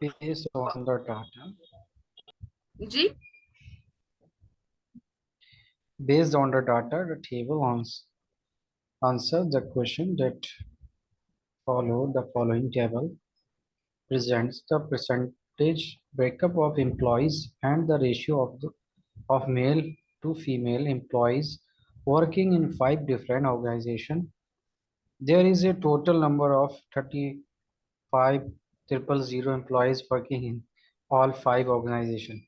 Based on the data, ji the table answer the question that follow. The following table presents the percentage breakup of employees and the ratio of male to female employees working in 5 different organizations. There is a total number of 35,000 employees working in all 5 organizations.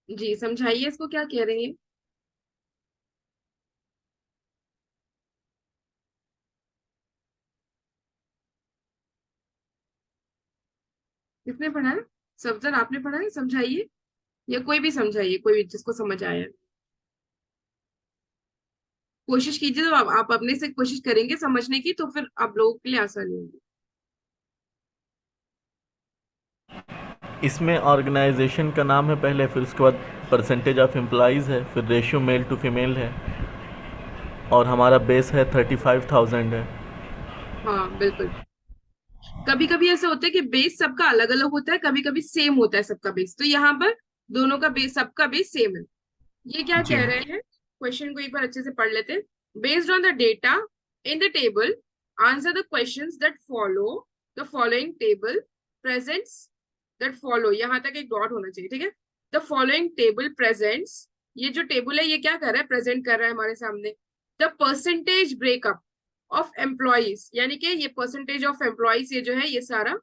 जी, समझाइए इसको, क्या कह रही है? किसने पढ़ा है? सफदर, आपने पढ़ा है? समझाइए, या कोई भी समझाइए, कोई भी जिसको समझ आया। कोशिश कीजिए, तो आप अपने से कोशिश करेंगे समझने की, तो फिर आप लोगों के लिए आसानी होगी। इसमें ऑर्गेनाइजेशन का नाम है पहले, फिर उसके बाद परसेंटेज ऑफ एम्प्लॉयज़ है, फिर रेशियो मेल टू फीमेल है, और हमारा बेस है 35,000 है। हाँ बिल्कुल। कभी कभी ऐसा होता है कि बेस सबका अलग अलग होता है, कभी कभी सेम होता है सबका बेस, तो यहाँ पर दोनों का बेस, सबका बेस सेम है। ये क्या जी। कह रहे हैं, क्वेश्चन को एक बार अच्छे से पढ़ लेते हैं। Based on the data in the table, answer the questions that follow. The following table presents, that follow, यहां तक एक डॉट होना चाहिए, ठीक है। द फॉलोइंग टेबल प्रेजेंट्स, ये जो टेबल है ये क्या कर रहा है, प्रेजेंट कर रहा है हमारे सामने the percentage breakup of employees, यानी कि ये परसेंटेज ऑफ एम्प्लॉइज, ये जो है ये सारा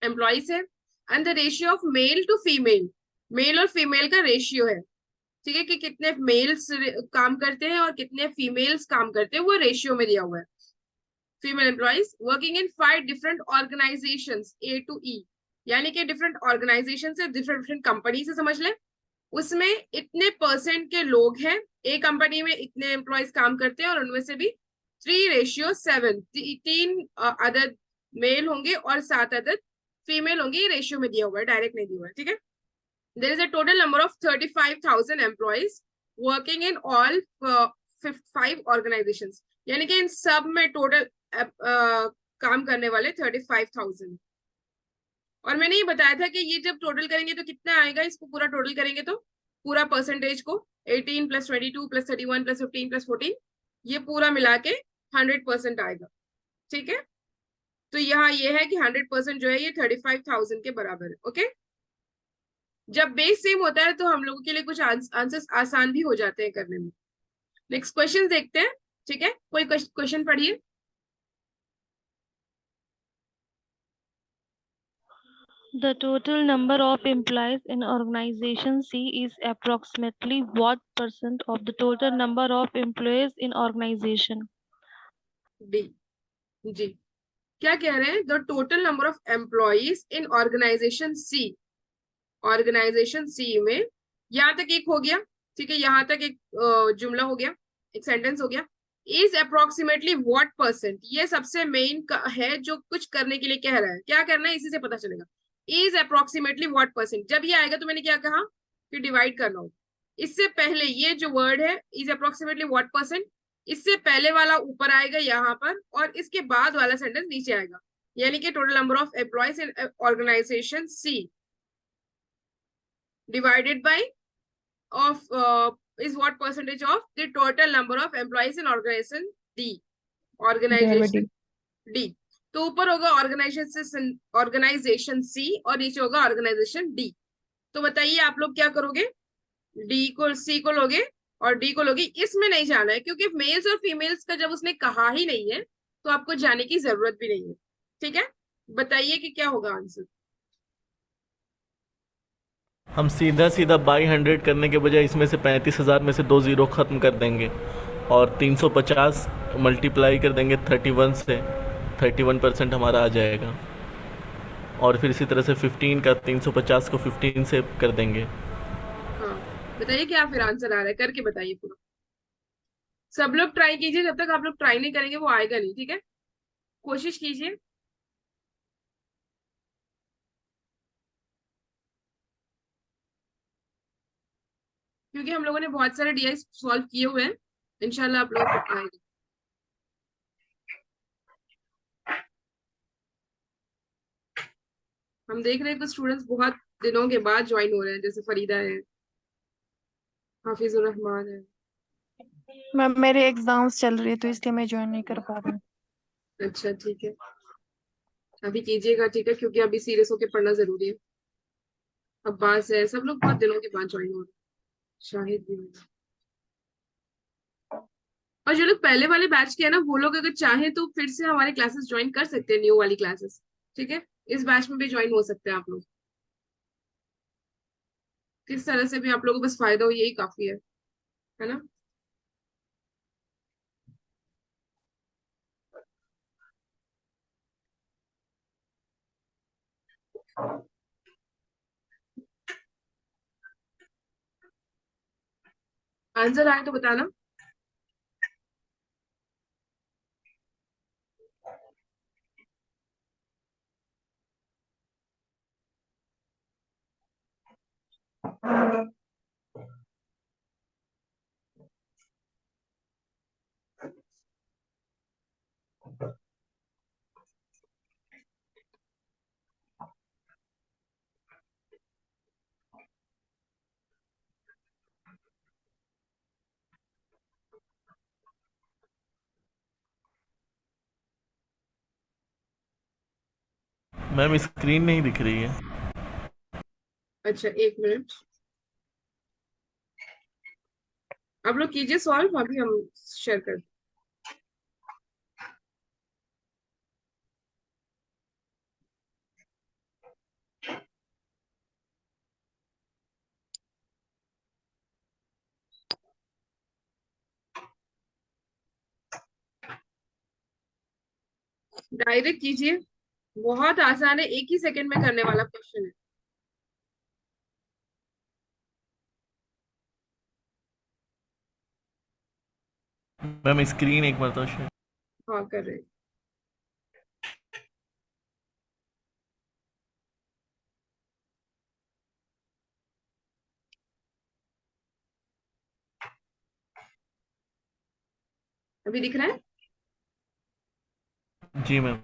एम्प्लॉइज है। And the ratio of male to female, male और फीमेल का रेशियो है, ठीक है, कि कितने मेल्स काम करते हैं और कितने फीमेल्स काम करते हैं, वो रेशियो में दिया हुआ है। Female employees working in 5 different organisation, A to E, यानी कि डिफरेंट ऑर्गेनाइजेशन से, डिफरेंट डिफरेंट कंपनी से समझ ले, उसमें इतने परसेंट के लोग हैं, एक कंपनी में इतने एम्प्लॉयज काम करते हैं, और उनमें से भी 3:7, तीन अदद मेल होंगे और 7 अदद फीमेल होंगे, ये रेशियो में दिया हुआ है, डायरेक्ट नहीं दिया हुआ है, ठीक है। There is a total number of 35,000 employees working in all 5 organizations, यानी कि इन सब में टोटल काम करने वाले 35,000। और मैंने ये बताया था कि ये जब टोटल करेंगे तो कितना आएगा, इसको पूरा टोटल करेंगे तो पूरा परसेंटेज को 18 + 22 + 31 + 15 + 14, ये पूरा मिला के 100% आएगा, ठीक है। तो यहाँ ये है कि 100% जो है ये 35,000 के बराबर है, ओके। जब बेस सेम होता है तो हम लोगों के लिए कुछ आंसर्स आसान भी हो जाते हैं करने में। नेक्स्ट क्वेश्चन देखते हैं, ठीक है, कोई क्वेश्चन पढ़िए। The total number of employees in organization C is approximately what percent of the total number of employees in organization? D, जी, क्या कह रहे हैं, the total number of employees in organisation C, organisation C में, यहां तक एक हो गया, ठीक है, यहां तक एक जुमला हो गया, एक सेंटेंस हो गया। इज अप्रोक्सीमेटली व्हाट परसेंट, ये सबसे मेन है जो कुछ करने के लिए कह रहा है, क्या करना है इसी से पता चलेगा। इज अप्रोक्सीमेटली व्हाट परसेंट, जब ये आएगा तो मैंने क्या कहा कि डिवाइड करना हो। इससे पहले ये जो वर्ड है इज अप्रोक्सीमेटली व्हाट परसेंट, इससे पहले वाला ऊपर आएगा यहाँ पर, और इसके बाद वाला सेंटेंस नीचे आएगा, यानी कि total number of employees in organisation C divided by of is what percentage of the total number of employees in organization D, organization D। तो ऊपर होगा ऑर्गेनाइजेशन सी और नीचे होगा ऑर्गेनाइजेशन डी। तो बताइए आप लोग क्या करोगे, डी को सी को लोगे और डी को लोगे, इसमें नहीं जाना है क्योंकि मेल्स और फीमेल्स का जब उसने कहा ही नहीं है तो आपको जाने की जरूरत भी नहीं है, ठीक है। बताइए कि क्या होगा आंसर। हम सीधा सीधा बाई 100 करने के बजाय इसमें से 35,000 में से 2 ज़ीरो ख़त्म कर देंगे, और 350 मल्टीप्लाई कर देंगे 31 से, 31% हमारा आ जाएगा। और फिर इसी तरह से 15 का 350 को 15 से कर देंगे। हाँ बताइए क्या फिर आंसर आ रहा है, करके बताइए पूरा। सब लोग ट्राई कीजिए, जब तक आप लोग ट्राई नहीं करेंगे वो आएगा नहीं, ठीक है, कोशिश कीजिए। क्योंकि हम लोगों ने बहुत सारे डीआई सॉल्व किए हुए हैं, इंशाल्लाह आप लोगों को आएगा। हम देख रहे हैं कुछ स्टूडेंट्स बहुत दिनों के बाद ज्वाइन हो रहे हैं, जैसे फरीदा है, हाफिजुर रहमान है। मैम मेरे एग्जाम्स चल रही है तो इसलिए मैं ज्वाइन नहीं कर पा रही हूँ। अच्छा ठीक है, अभी कीजिएगा ठीक है, क्योंकि अभी सीरियस होके पढ़ना जरूरी है। अब्बास है, सब लोग बहुत दिनों के बाद ज्वाइन हो रहे हैं, शाहिद भी है। और जो लोग पहले वाले बैच के हैं ना, वो लोग अगर चाहें तो फिर से हमारे क्लासेस ज्वाइन कर सकते हैं, न्यू वाली क्लासेस। ठीक है, इस बैच में भी ज्वाइन हो सकते हैं आप लोग। किस तरह से भी आप लोगों को बस फायदा हो, यही काफी है ना। आंसर आए तो बताना। मैम स्क्रीन नहीं दिख रही है। अच्छा एक मिनट, आप लोग कीजिए सॉल्व, अभी हम शेयर कर। डायरेक्ट कीजिए, बहुत आसान है, एक ही सेकंड में करने वाला क्वेश्चन है। मैम स्क्रीन एक बार तो शेयर। हाँ कर रहे हैं। अभी दिख रहा है। जी मैम।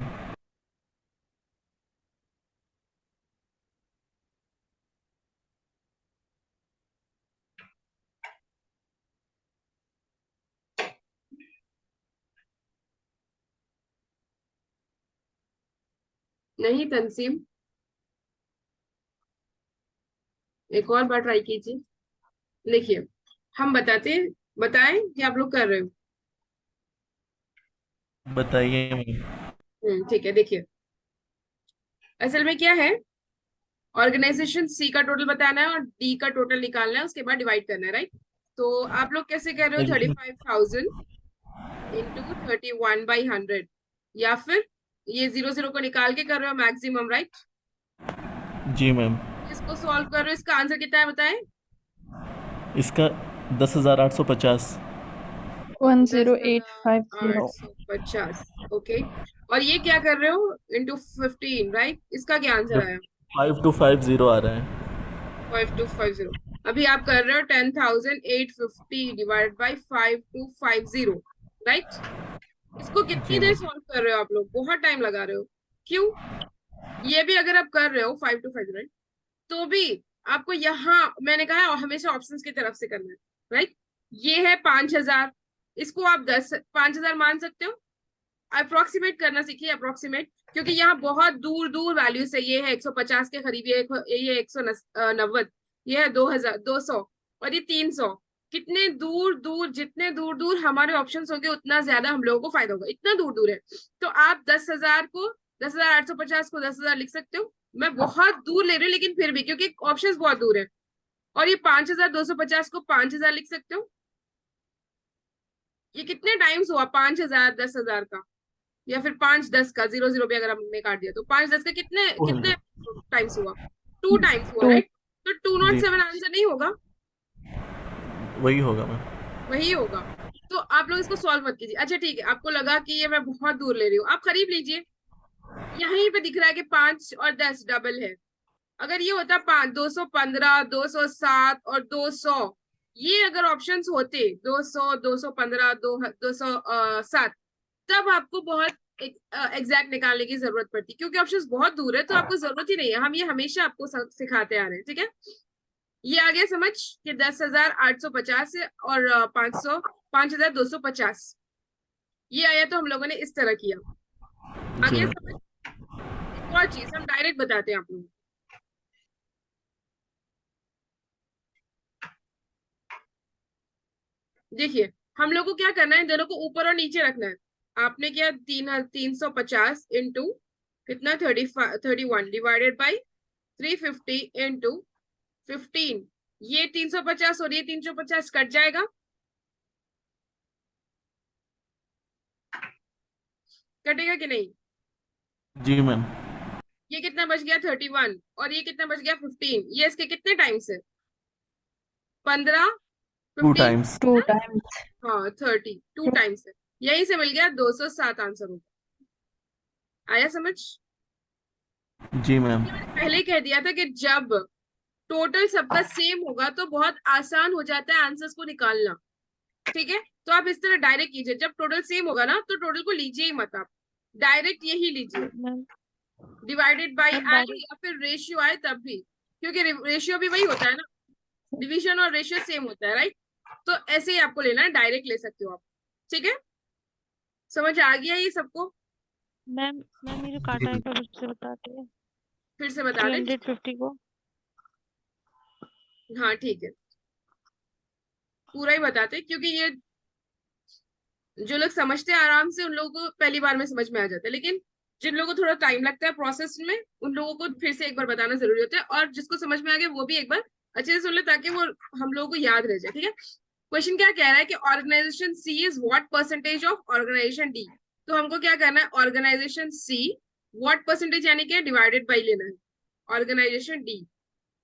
नहीं तंसीम, एक और बार ट्राई कीजिए। देखिए, हम बताएं कि आप लोग कर रहे हो। बताइए मैम। ठीक है, देखिए असल में क्या है, ऑर्गेनाइजेशन सी का टोटल बताना है और डी का टोटल निकालना है, उसके बाद डिवाइड करना है, राइट। तो आप लोग कैसे कर रहे हो, 35,000 इंटू 31/100, या फिर ये 0 0 को निकाल के कर रहे हो मैक्सिमम, राइट। जी मैम। इसको सॉल्व कर रहे हो, इसका आंसर कितना है बताएं। इसका 10,850। 10850। 10,850, ओके। और ये क्या कर रहे हो, इंटू 15, राइट। इसका क्या आंसर आया। 5250 आ रहा है। 5250। अभी आप कर रहे हो 10,850 डिवाइड बाई 5250, राइट। इसको कितनी जी देर मैम। सॉल्व कर रहे हो आप लोग, बहुत टाइम लगा रहे हो, क्यों। ये भी अगर आप कर रहे हो 5 to 5, राइट, तो भी आपको यहाँ मैंने कहा है हमेशा ऑप्शंस की तरफ से करना है, राइट। ये है 5,000, इसको आप 5,000 मान सकते हो। अप्रोक्सीमेट करना सीखिए, अप्रोक्सीमेट, क्योंकि यहाँ बहुत दूर दूर वैल्यू से, ये है 150 के करीब, ये 190, ये है 2,200, और ये 300। कितने दूर दूर, जितने दूर दूर हमारे ऑप्शंस होंगे उतना ज्यादा हम लोगों को फायदा होगा, इतना दूर दूर है। तो आप 10,000 को 10,850 को 10,000 लिख सकते हो। मैं बहुत दूर ले रही हूँ लेकिन फिर भी, क्योंकि ऑप्शंस बहुत दूर है। और ये 5,250 को 5,000 लिख सकते हो। ये कितने टाइम्स हुआ, 5,000 10,000 का, या फिर 5 10 का, 0 0 भी अगर हमने काट दिया तो 5 10 का कितने कितने 200। टाइम्स हुआ, 2 टाइम्स हुआ, 2। राइट। तो two not G seven answer नहीं होगा, वही होगा मैम। वही होगा। तो आप लोग इसको सॉल्व मत कीजिए। अच्छा ठीक है, आपको लगा कि ये मैं बहुत दूर ले रही हूँ, आप करीब लीजिए। यहीं पे दिख रहा है कि 5 और 10 डबल है। अगर ये होता 215 207 और 200, ये अगर ऑप्शंस होते 200 215 207, तब आपको बहुत एग्जैक्ट निकालने की जरूरत पड़ती, क्योंकि ऑप्शंस बहुत दूर है तो आपको जरूरत ही नहीं है, हम ये हमेशा आपको सिखाते आ रहे हैं, ठीक है। ये आ गया समझ कि 10,850 है और 5,250 ये आया, तो हम लोगों ने इस तरह किया। आ जी गया मैम। समझ। एक और चीज हम डायरेक्ट बताते हैं आप लोगों को। देखिए, हम लोग को क्या करना है, दोनों को ऊपर और नीचे रखना है। आपने किया 350 इंटू कितना 31 डिवाइडेड बाई 350 इंटू 15। ये 350 और ये 350 कट जाएगा, कटेगा कि नहीं। जी मैम। ये कितना बच गया 31 और ये कितना बच गया 15। ये इसके कितने टाइम्स है 15 2 15। टाइम्स। 2 times. हाँ 32 टाइम्स है। यहीं से मिल गया 207 आंसर होगा। आया समझ। जी मैम। पहले ही कह दिया था कि जब टोटल सबका सेम होगा तो बहुत आसान हो जाता है आंसर्स को निकालना, ठीक है। तो आप इस तरह डायरेक्ट कीजिए, जब टोटल सेम होगा ना तो टोटल को लीजिए ही मत, आप डायरेक्ट यही लीजिए, मैम डिवाइडेड बाई मैम आए डायरेक्ट या फिर रेशियो आए तब भी, क्योंकि रेशियो भी वही होता है ना, डिवीजन और रेशियो सेम होता है, राइट। तो ऐसे ही आपको लेना है, डायरेक्ट ले सकते हो आप, ठीक है। समझ आ गया ये सबको। मैम मैम ये जो काटा है फिर से बताते हैं फिर से बता दें। 350 को। हाँ ठीक है, पूरा ही बताते, क्योंकि ये जो लोग समझते हैं आराम से उन लोगों को पहली बार में समझ में आ जाता है, लेकिन जिन लोगों को थोड़ा टाइम लगता है प्रोसेस में उन लोगों को फिर से एक बार बताना जरूरी होता है, और जिसको समझ में आ गया वो भी एक बार अच्छे से सुन ले ताकि वो हम लोगों को याद रह जाए, ठीक है। क्वेश्चन क्या कह रहा है कि organization C is what percentage of organization D. तो हमको क्या करना है, ऑर्गेनाइजेशन सी व्हाट परसेंटेज यानी कि डिवाइडेड बाई लेना है ऑर्गेनाइजेशन डी।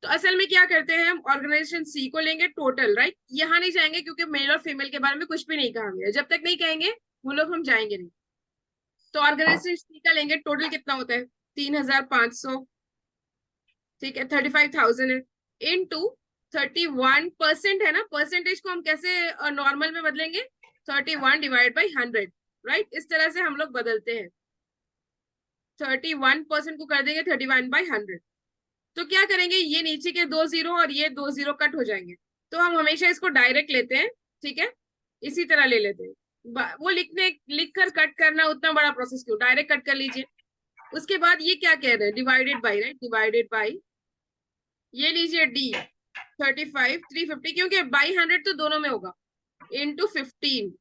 तो असल में क्या करते हैं, हम ऑर्गेनाइजेशन सी को लेंगे टोटल, राइट। यहाँ नहीं जाएंगे क्योंकि मेल और फीमेल के बारे में कुछ भी नहीं कहा गया, जब तक नहीं कहेंगे वो लोग हम जाएंगे नहीं। तो ऑर्गेनाइजेशन सी का लेंगे, टोटल कितना होता है 3,500, ठीक है 35,000 है, इन टू 31% है ना, परसेंटेज को हम कैसे नॉर्मल में बदलेंगे 31 डिवाइड बाई 100, राइट। इस तरह से हम लोग बदलते हैं, 31% को कर देंगे 31/100। तो क्या करेंगे, ये नीचे के 2 जीरो और ये 2 जीरो कट हो जाएंगे, तो हम हमेशा इसको डायरेक्ट लेते हैं, ठीक है। इसी तरह ले लेते हैं, वो लिख कर कट करना उतना बड़ा प्रोसेस क्यों, डायरेक्ट कट कर लीजिए। उसके बाद ये क्या कह रहे हैं, divided by, right, divided by ये लीजिए डी 35 350, क्योंकि बाई 100 तो दोनों में होगा, इंटू 15।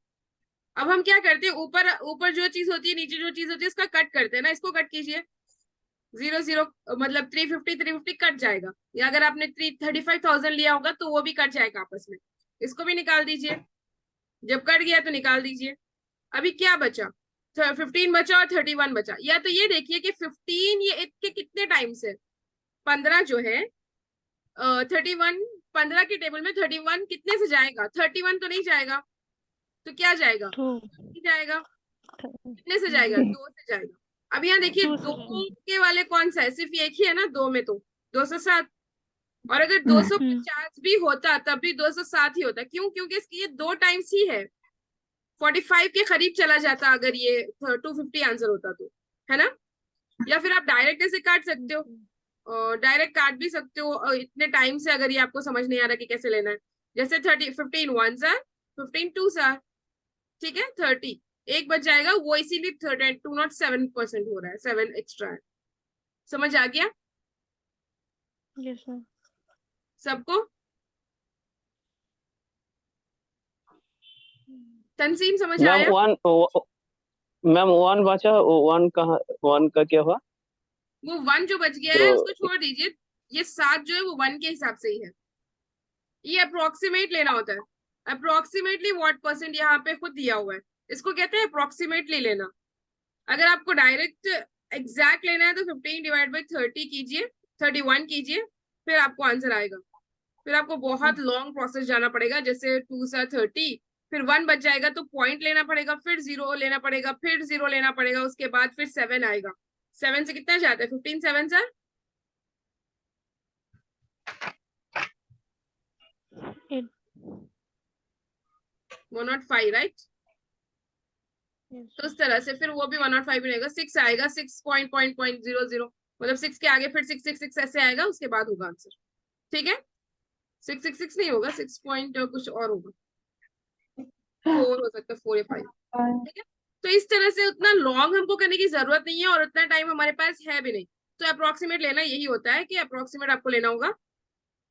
अब हम क्या करते हैं, ऊपर ऊपर जो चीज होती है नीचे जो चीज होती है उसका कट करते हैं ना, इसको कट कीजिए, 0 0 मतलब 350 कट जाएगा, या अगर आपने 35,000 लिया होगा तो वो भी कट जाएगा आपस में, इसको भी निकाल दीजिए। जब कट गया तो निकाल दीजिए। अभी क्या बचा, 15 बचा और 31 बचा। या तो ये देखिए कि 15 ये इसके कितने टाइम्स है, 15 जो है 31, 15 के टेबल में 31 कितने से जाएगा, 31 तो नहीं जाएगा, तो क्या जाएगा, टू नहीं जाएगा, कितने से जाएगा, 2 से जाएगा। अब यहाँ देखिए 2 दो से जाएगा। के वाले कौन सा है, सिर्फ एक ही है ना, 2 में तो 207। और अगर 250 भी होता तब भी 207 ही होता, क्यों, क्योंकि इसकी ये 2 टाइम्स ही है, 45 के करीब चला जाता अगर ये 250 आंसर होता तो, है ना। या फिर आप डायरेक्ट ऐसे काट सकते हो, डायरेक्ट काट भी सकते हो इतने टाइम से, अगर ये आपको समझ नहीं आ रहा कि कैसे लेना है। जैसे 15 1 जार 15 2 जार, ठीक है 30 एक बच जाएगा, वो इसीलिए 207% हो रहा है, 7 एक्स्ट्रा है। समझ आ गया यस मैम। सबको। तंसीम समझ मैम आया। मैम वन बचा, वन कहाँ, वन का क्या हुआ? वो 1 जो बच गया है तो उसको छोड़ दीजिए, ये 7 जो है वो 1 के हिसाब से ही है। ये अप्रोक्सीमेट लेना होता है, अप्रोक्सीमेटली व्हाट परसेंट यहाँ पे खुद दिया हुआ है, इसको कहते हैं अप्रोक्सीमेटली लेना। अगर आपको डायरेक्ट एग्जैक्ट लेना है तो 15 डिवाइड बाई 30 कीजिए, 31 कीजिए, फिर आपको आंसर आएगा। फिर आपको बहुत लॉन्ग प्रोसेस जाना पड़ेगा, जैसे 2 सा 30, फिर 1 बच जाएगा तो पॉइंट लेना पड़ेगा, फिर 0 लेना पड़ेगा, फिर 0 लेना पड़ेगा, उसके बाद फिर 7 आएगा। 7 से कितना जाता है, 15 7 सर 8 105, राइट। Yes. तो उस तरह से फिर वो भी 105 ही रहेगा, 6 आएगा, 6.00, मतलब 6 के आगे फिर 666 ऐसे आएगा, उसके बाद होगा आंसर। ठीक है, 666 नहीं होगा, 6 पॉइंट कुछ और होगा, 4 हो सकता है, 4 या 5। ठीक है, तो इस तरह से उतना लॉन्ग हमको करने की जरूरत नहीं है और उतना टाइम हमारे पास है भी नहीं। तो अप्रोक्सीमेट लेना यही होता है कि अप्रोक्सीमेट आपको लेना होगा,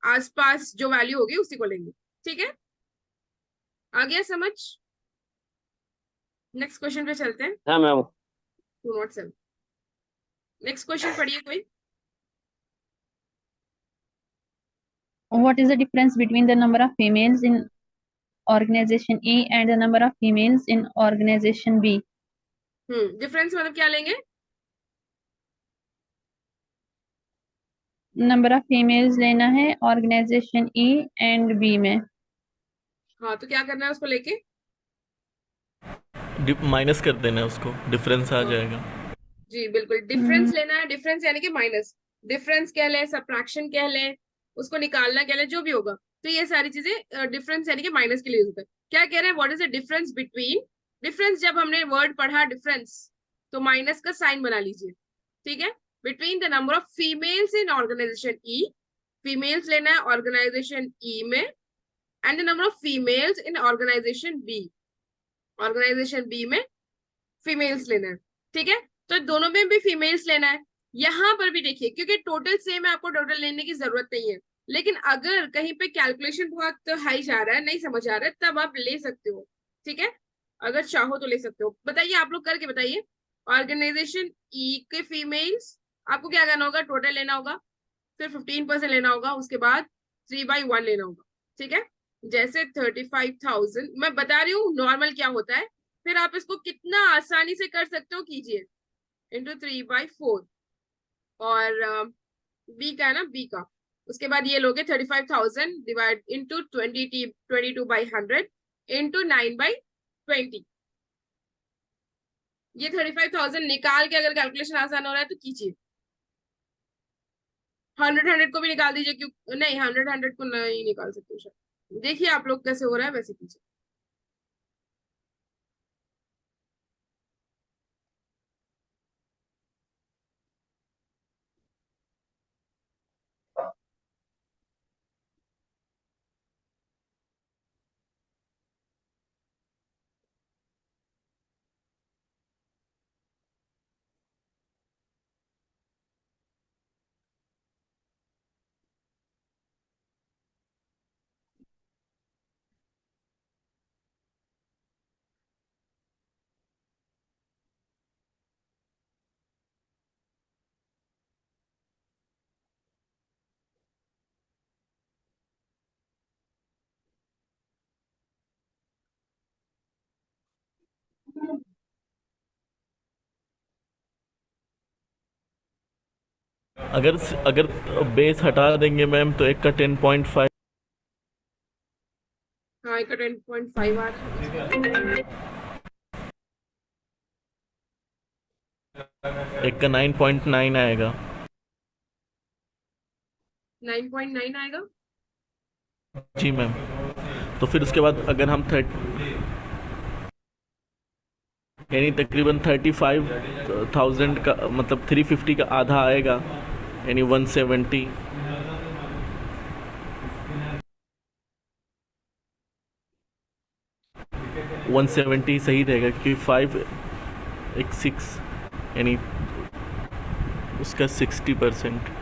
आसपास जो वैल्यू होगी उसी को लेंगे। ठीक है, आ गया समझ? नेक्स्ट क्वेश्चन पे चलते हैं। हाँ मैम। 207, नेक्स्ट क्वेश्चन पढ़िए कोई। What is the difference between the number of females in organization A and the number of females in organization B? Difference मतलब क्या लेंगे? नंबर ऑफ फीमेल्स लेना है ऑर्गेनाइजेशन E एंड B में। हाँ, तो क्या करना है उसको लेके? माइनस कर देना है उसको, डिफरेंस आ हाँ। जाएगा। जी बिल्कुल, डिफरेंस लेना है, डिफरेंस यानी कि माइनस, डिफरेंस कह लें, सबट्रैक्शन कह लें, उसको निकालना कह लें, जो भी होगा। तो ये सारी चीजें डिफरेंस यानी कि माइनस के लिए यूज होता है। क्या कह रहे हैं, what is the difference between, difference जब हमने वर्ड पढ़ा डिफरेंस, तो माइनस का साइन बना लीजिए। ठीक है, between the number of females in organization E, females लेना है ऑर्गेनाइजेशन ई में, and the number of females in organization B, organization B में फीमेल्स लेना है। ठीक है, तो दोनों में भी फीमेल्स लेना है। यहां पर भी देखिए, क्योंकि टोटल सेम है, आपको टोटल लेने की जरूरत नहीं है, लेकिन अगर कहीं पे कैलकुलेशन बहुत हाई जा रहा है, नहीं समझ आ रहा है, तब आप ले सकते हो। ठीक है, अगर चाहो तो ले सकते हो। बताइए, आप लोग करके बताइए, ऑर्गेनाइजेशन ई के फीमेल्स आपको क्या करना होगा, टोटल लेना होगा, फिर 15% लेना होगा, उसके बाद 3/1 लेना होगा। ठीक है, जैसे 35,000 मैं बता रही हूँ नॉर्मल क्या होता है, फिर आप इसको कितना आसानी से कर सकते हो कीजिए, इंटू 3/4, और बी का है ना, बी का, उसके बाद ये लोगे 35,000 डिवाइड इंटू 22/100 इंटू 9/20। ये 35,000 निकाल के अगर कैलकुलेशन आसान हो रहा है तो कीजिए। 100 को भी निकाल दीजिए, क्यों नहीं, 100 को नहीं निकाल सकते शायद। देखिए आप लोग कैसे हो रहा है, वैसे कीजिए। अगर अगर बेस हटा देंगे मैम तो एक का 10.5, हाँ, एक 10.5 आ रहा है, एक का 9.9 आएगा। 9.9 आएगा। जी मैम, तो फिर उसके बाद अगर हम यानी तकरीबन 35,000 का मतलब 350 का आधा आएगा, यानी 170। 170 सही रहेगा, क्योंकि 5 एक 6 यानी उसका 60%।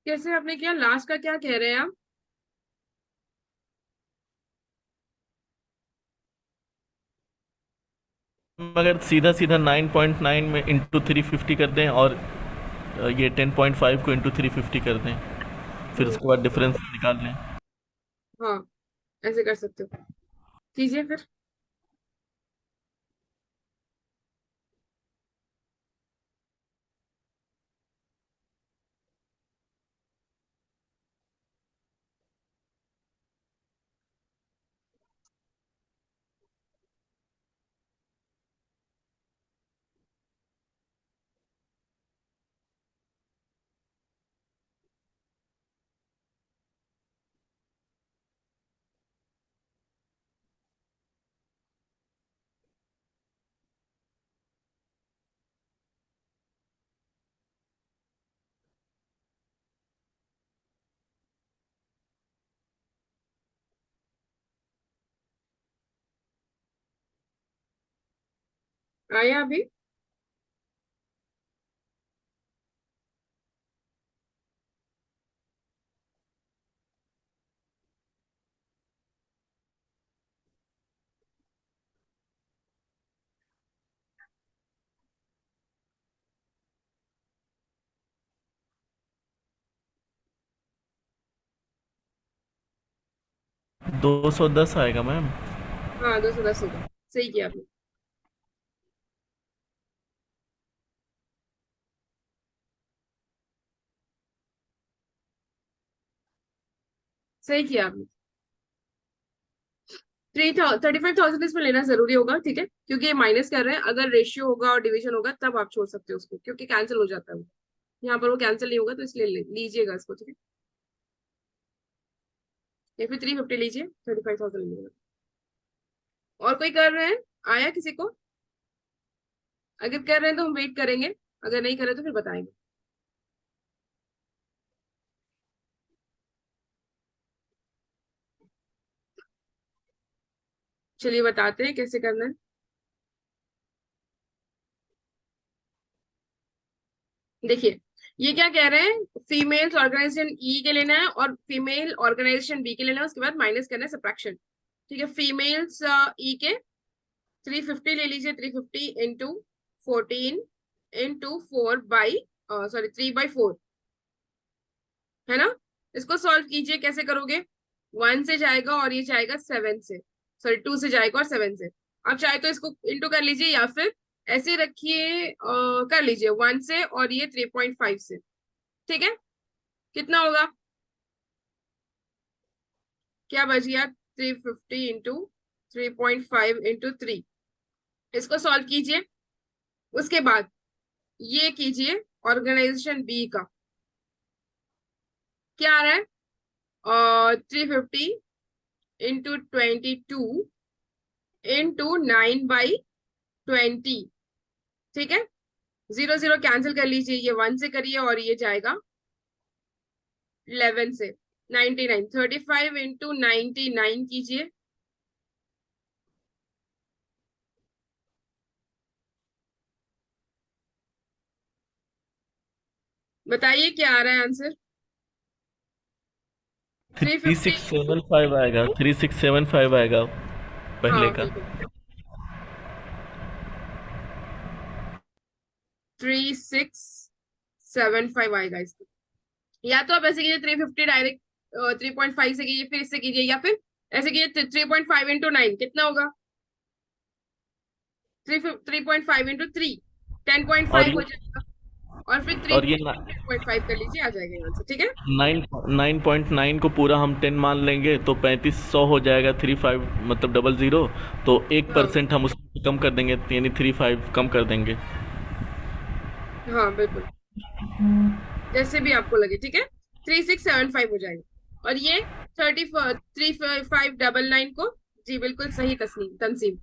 कैसे आपने किया, लास्ट का क्या कह रहे हैं आप? अगर सीधा सीधा 9.9 में इंटू 350 कर दें और ये 10.5 को इंटू 350 कर दें, फिर उसके बाद डिफरेंस निकाल लें। हाँ, ऐसे कर सकते हो, कीजिए फिर। आया अभी? दो सौ दस आएगा मैम। हाँ 210 होगा, सही किया आपने। सही किया आपने। 35,000 इसमें लेना जरूरी होगा, ठीक है, क्योंकि ये माइनस कर रहे हैं। अगर रेशियो होगा और डिवीजन होगा तब आप छोड़ सकते हो उसको, क्योंकि कैंसिल हो जाता है वो। यहाँ पर वो कैंसिल नहीं होगा, तो इसलिए लीजिएगा इसको, ठीक है। या फिर 350 लीजिए, 35,000 लीजिएगा। और कोई कर रहे हैं? आया किसी को? अगर कर रहे हैं तो हम वेट करेंगे, अगर नहीं कर रहे तो फिर बताएंगे। चलिए बताते हैं कैसे करना है। देखिए, ये क्या कह रहे हैं, फीमेल्स ऑर्गेनाइजेशन ई के लेना है और फीमेल ऑर्गेनाइजेशन बी के लेना है, उसके बाद माइनस करना है, सब्ट्रैक्शन। ठीक है, फीमेल्स ई के 350 ले लीजिए, 350 इंटू 14 इंटू 4 बाई, सॉरी 3/4, है ना। इसको सॉल्व कीजिए, कैसे करोगे? 1 से जाएगा और ये जाएगा 7 से, सॉरी 2 से जाएगा और 7 से। आप चाहे तो इसको इंटू कर लीजिए या फिर ऐसे रखिए, कर लीजिए 1 से और ये 3.5 से, ठीक है। कितना होगा? क्या बच गया? 350 इंटू 3.5 इंटू 3। इसको सॉल्व कीजिए, उसके बाद ये कीजिए ऑर्गेनाइजेशन बी का। क्या आ रहा है? 350 इंटू 22 इंटू 9/20, ठीक है। 0 0 कैंसिल कर लीजिए, ये 1 से करिए और ये जाएगा 11 से। 99, 35 इंटू 99 कीजिए। बताइए क्या आ रहा है आंसर? 350 इंटू, 3675 आएगा, 3675 आएगा पहले हाँ का। बिल्कुल, 3675 आएगा इसका। या तो आप ऐसे कीजिए 350 डायरेक्ट 3.5 से कीजिए, फिर इससे कीजिए, या फिर ऐसे कीजिए 3.5 इंटू 9 कितना होगा? 3.5 इंटू 3 और 10.5 हो ये जाएगा, और फिर 3 और ये 10.5 कर लीजिए, आ जाएगा आंसर, ठीक है। 9.9 को पूरा हम 10 मान लेंगे तो 3500 हो जाएगा। 35 मतलब 00, तो हाँ 1% हम उसको कम कर देंगे, यानी 35 कम कर देंगे। हाँ बिल्कुल, जैसे भी आपको लगे, ठीक है। 3675 हो जाएगा, और ये 3599 को, जी बिल्कुल सही तस्नीम तंसीम।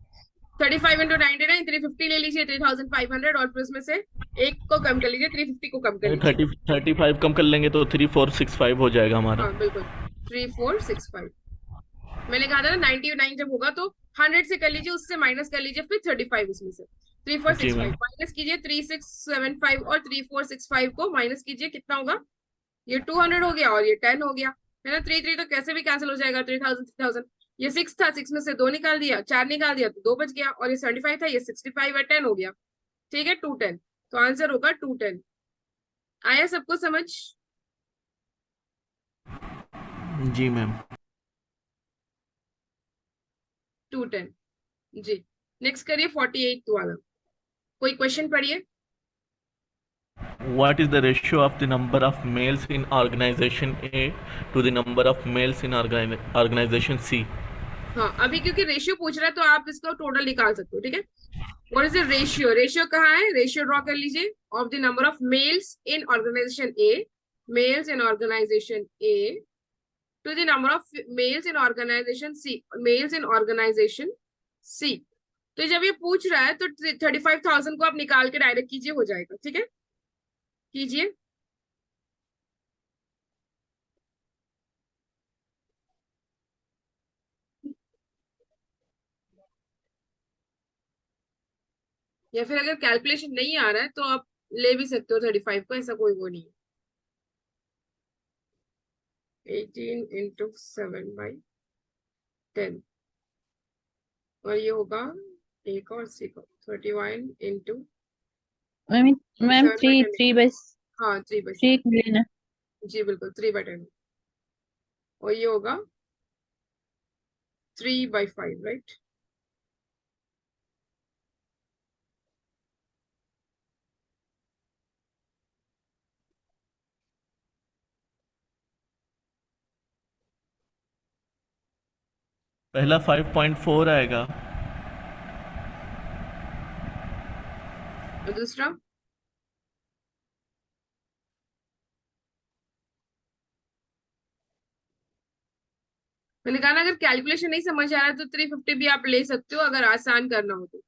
35 इंटू 99, 350 ले लीजिए, 3500, और फिर उसमें से एक को कम कर लीजिए, 350 को कम कर नहीं, लीजिए। 35 कम कर लेंगे तो 3465 हो जाएगा हमारा। हाँ बिल्कुल, 3465। मैंने कहा था ना 99 जब होगा तो 100 से कर लीजिए, उससे माइनस कर लीजिए, फिर 35 उसमें से। Three four G six five ma'am. Minus कीजिए, 3675 और 3465 को माइनस कीजिए, कितना होगा? ये 200 हो गया और ये 10 हो गया, है ना। 3 3 तो कैसे भी कैंसिल हो जाएगा, 3000 3000। ये 6 था, 6 में से 2 निकाल दिया, 4 निकाल दिया तो 2 बच गया, और ये 75 था, ये 65 है, 10 हो गया, ठीक है, 210। तो आंसर होगा 210। आया सबको समझ? जी मैम। 210, जी। नेक्स्ट करिए 48 वाला, कोई क्वेश्चन पढ़िए। What is the ratio of the number of males in organization A to the number of males in organization C? हाँ, अभी क्योंकि रेशियो पूछ रहा है तो आप इसको टोटल निकाल सकते हो, ठीक है। What is the ratio? Ratio कहाँ है? रेशियो ड्रॉ कर लीजिए of the number of males in organisation A, males in organisation A to the number of males in organisation C, males in organisation C. तो जब ये पूछ रहा है तो 35,000 को आप निकाल के डायरेक्ट कीजिए, हो जाएगा, ठीक है, कीजिए। या फिर अगर कैलकुलेशन नहीं आ रहा है तो आप ले भी सकते हो 35 को, ऐसा कोई वो नहीं है। 18 इंटू 7/10 और ये होगा एक और सी को 31 इंटू मैम 7/10। 3 हाँ 3/7 लेना। जी बिल्कुल 3/10 और ये होगा 3/5 राइट। पहला 5.4 आएगा। और दूसरा मैंने कहा ना, अगर कैलकुलेशन नहीं समझ आ रहा है तो 350 भी आप ले सकते हो अगर आसान करना हो तो।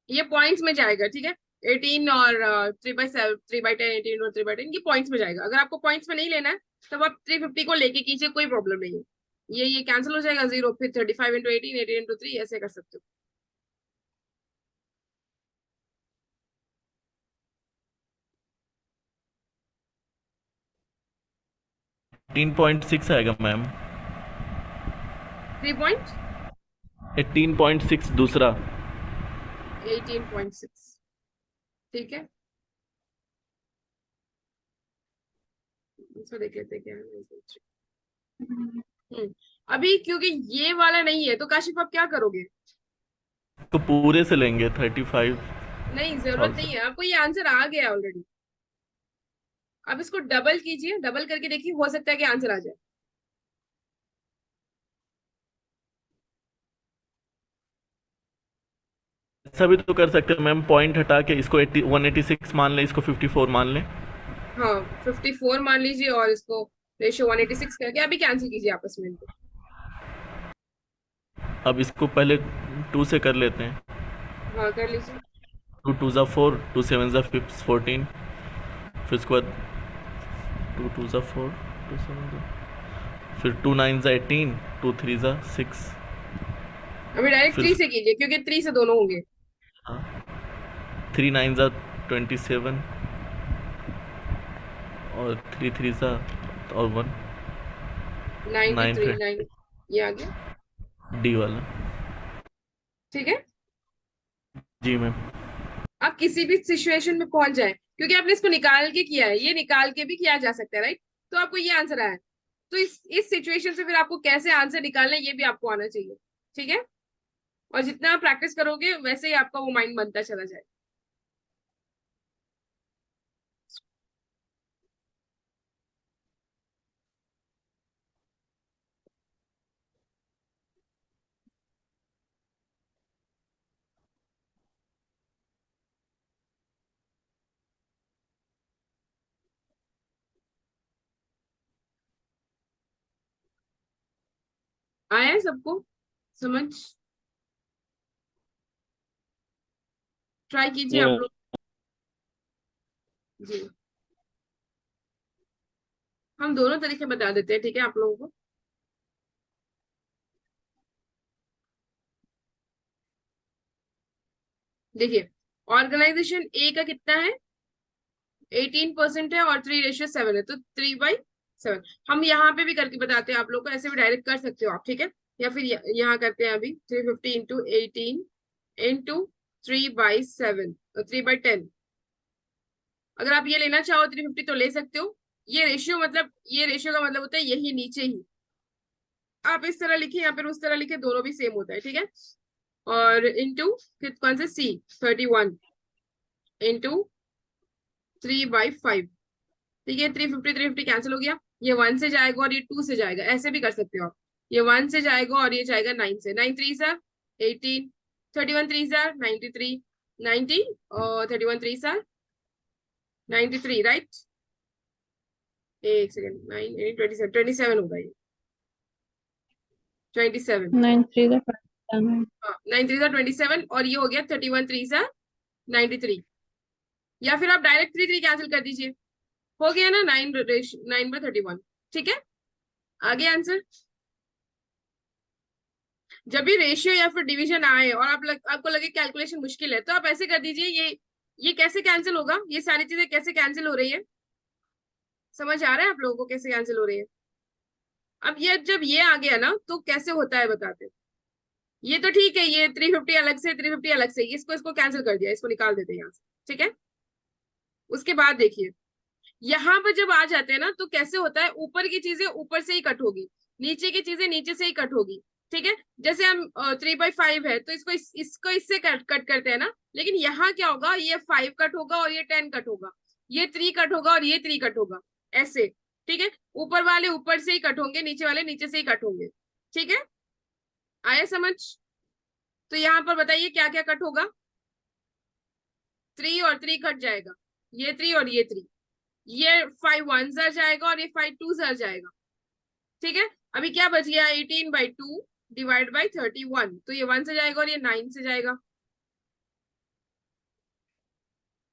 ये पॉइंट्स में जाएगा, ठीक है। 18 और 3/7 3/10 18 और 3/10 ये पॉइंट्स में जाएगा। अगर आपको पॉइंट्स में नहीं लेना है तब आप 350 को लेके कीजिए, कोई प्रॉब्लम नहीं है। ये कैंसिल हो जाएगा, 0 फिर 35 इंटू 18 18 इंटू 3 ऐसे कर सकते हो। 18.6 आएगा मैम। 18.6 दूसरा। 3.18.6 ठीक है। इसको देख लेते हैं क्या है। अभी क्योंकि ये वाला नहीं है तो काशिफ आप क्या करोगे? तो पूरे से लेंगे 35। नहीं जरूरत नहीं है, आपको ये आंसर आ गया ऑलरेडी। अब इसको डबल कीजिए, डबल करके देखिए, हो सकता है कि आंसर आ जाए। ऐसा भी तो कर सकते हैं मैम, पॉइंट हटा के इसको 186 मान लें, इसको 54 मान लें। हाँ 54 मान लीजिए और इसको रेशियो 186 करके अभी कैंसिल कीजिए आपस में इनको। अब इसको पहले 2 से कर लेते हैं। हाँ कर लीजिए। 2 2 ज़ा 4, 2 7 ज़ा 14, फिर उसके बाद 2 2 ज़ा 4, 2 7 ज़ा, फिर 2 9 ज़ा 18, 2 3 ज़ा 6। अभी डायरेक्ट फिर 3 से कीजिए क्योंकि 3 से दोनों होंगे। 3 9 ज़ा 27 और 3 3 ज़ा और 1 93 9 9 ये आ गया, डी वाला। ठीक है। जी मैम। आप किसी भी सिचुएशन में पहुंच जाए, क्योंकि आपने इसको निकाल के किया है, ये निकाल के भी किया जा सकता है राइट। तो आपको ये आंसर आया, तो इस सिचुएशन से फिर आपको कैसे आंसर निकालना है ये भी आपको आना चाहिए, ठीक है। और जितना आप प्रैक्टिस करोगे वैसे ही आपका वो माइंड बनता चला जाए। आया है सबको समझ? ट्राई कीजिए जी आप मैम। लोग। जी हम दोनों तरीके बता देते हैं, ठीक है आप लोगों को। देखिए ऑर्गेनाइजेशन ए का कितना है, 18% है और 3:7 है, तो 3/7। हम यहाँ पे भी करके बताते हैं आप लोग को, ऐसे भी डायरेक्ट कर सकते हो आप, ठीक है। या फिर यहाँ करते हैं अभी 350 इंटू 18 इंटू 3/7 तो 3/10। अगर आप ये लेना चाहो 350 तो ले सकते हो। ये रेशियो मतलब, ये रेशियो का मतलब होता है यही नीचे ही। आप इस तरह लिखिए या फिर उस तरह लिखिए, दोनों भी सेम होता है, ठीक है। और इंटू कौन सा सी 31 इंटू 3/5, ठीक है। 350 कैंसिल हो गया, ये 1 से जाएगा और ये 2 से जाएगा, ऐसे भी कर सकते हो आप। ये 1 से जाएगा और ये जाएगा 9 से, 9 3 सा 18, 31 3 सा 93, 90 और 31 3 सा 93 राइट। एक सेकंड, 9 27 27 होगा ये 27। 9 3 हाँ 9 3 सा 27 और ये हो गया 31 3 सा 93। या फिर आप डायरेक्ट 3 3 कैंसिल कर दीजिए, हो गया ना 9/31, ठीक है। आगे आंसर जब भी रेशियो या फिर डिवीजन आए और आपको लगे कैलकुलेशन मुश्किल है, तो आप ऐसे कर दीजिए, ये कैसे कैंसिल होगा, ये सारी चीजें कैसे कैंसिल हो रही है, समझ आ रहा है आप लोगों को कैसे कैंसिल हो रही है? अब ये जब ये आ गया ना, तो कैसे होता है बताते हैं। ये तो ठीक है, ये 350 अलग से, 350 अलग से, इसको इसको कैंसिल कर दिया, इसको निकाल देते हैं यहाँ से, ठीक है। उसके बाद देखिए, यहाँ पर जब आ जाते हैं ना, तो कैसे होता है, ऊपर की चीजें ऊपर से ही कट होगी, नीचे की चीजें नीचे से ही कट होगी, ठीक है। जैसे हम 3/5 है, तो इसको इससे कट करते हैं ना, लेकिन यहाँ क्या होगा, ये 5 कट होगा और ये 10 कट होगा, ये 3 कट होगा और ये 3 कट होगा, ऐसे, ठीक है। ऊपर वाले ऊपर से ही कट होंगे, नीचे वाले नीचे से ही कट होंगे, ठीक है। आया समझ? तो यहाँ पर बताइए क्या क्या कट होगा। 3 और 3 कट जाएगा, ये 3 और ये 3, ये 5 वन जर जाएगा और ये 5 टू जर जाएगा, ठीक है। अभी क्या बच गया, 18/2 डिवाइड बाई 31, तो ये 1 से जाएगा और ये 9 से जाएगा,